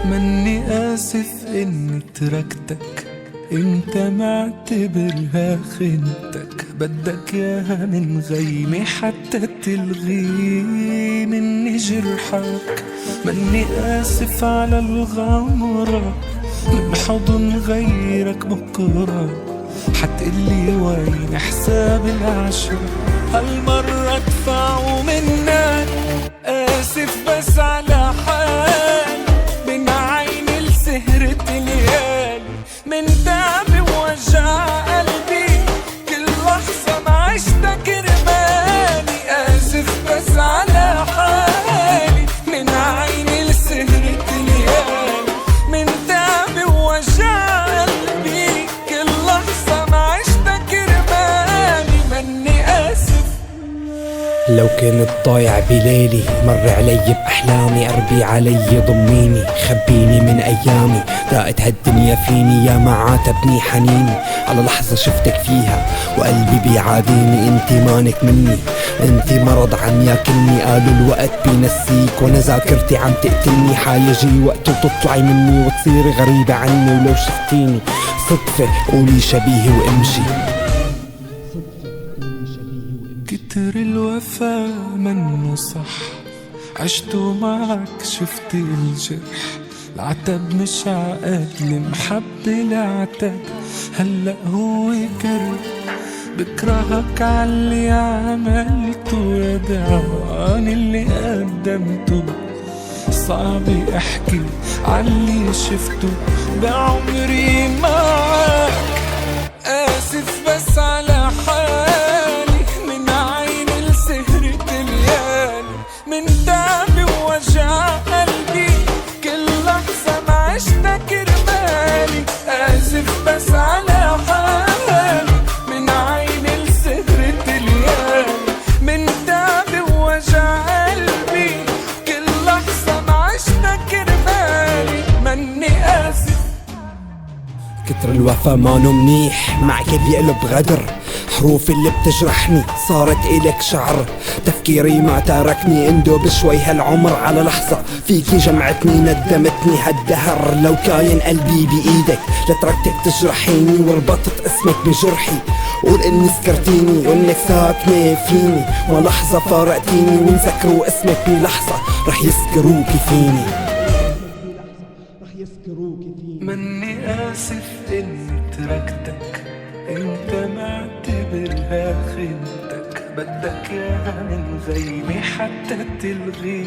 مني آسف إني تركتك، انت معتبرها خنتك، بدك ياها من غيمي حتى تلغي مني جرحك. مني آسف على الغمرة من حضن غيرك بكرة، حتقلي وين حساب العشرة، هالمرة ادفعه منك. آسف بس على حالي، من عيني لسهرة الليالي، من تعبي ووجع قلبي، كل لحظة ما عشتك رمالي. آسف بس على حالي، من عيني لسهرة الليالي، من تعبي ووجع قلبي، كل لحظة ما عشتك رمالي. مني آسف. لو كنت ضايع بليلي، مر علي بأحلامي، أربي علي ضميني، خبيني من أيامي، ضاقت هالدنيا فيني، يا ما عاتبني حنيني على لحظة شفتك فيها وقلبي بيعاديني. انتي مانك مني، انتي مرض عم ياكلني، قالوا الوقت بينسيك وانا ذاكرتي عم تقتلني. حيجي وقت وتطلعي مني وتصيري غريبة عني، ولو شفتيني صدفة قولي شبيهي وامشي. كتر الوفا منه صح، عشتو معك شفت الجرح، العتب مش عقد، المحبة العتب هلأ هو كره. بكرهك عاللي عملته، يا دعوان اللي قدمته، صعب احكي عاللي شفته بعمري معك. آسف بس على حالي، من عيني لسهرة الليالي، من تعبي ووجع قلبي، كل لحظة ما عشتك رمالي. آسف بس على حالي، من عيني لسهرة الليالي، من تعبي ووجع قلبي، كل لحظة ما عشتك رمالي. مني آسف. كتر الوفا مانو منيح، معك بيقلب غدر، حروف اللي بتجرحني صارت إلك شعر، تفكيري ما تاركني اندوب شوي هالعمر، على لحظة فيكي جمعتني ندمتني هالدهر. لو كاين قلبي بإيدك لتركتك تجرحيني، وربطت اسمك بجرحي، قول اني سكرتيني وانك ساكنة فيني، ولحظة فارقتيني، ويذكروا اسمك بلحظة رح يذكروكي فيني. مني آسف إني تركتك، انت معتبرها خنتك، بدك ياها من غيمي حتى تلغي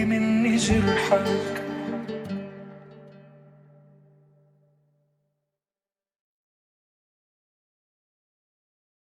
مني جرحك.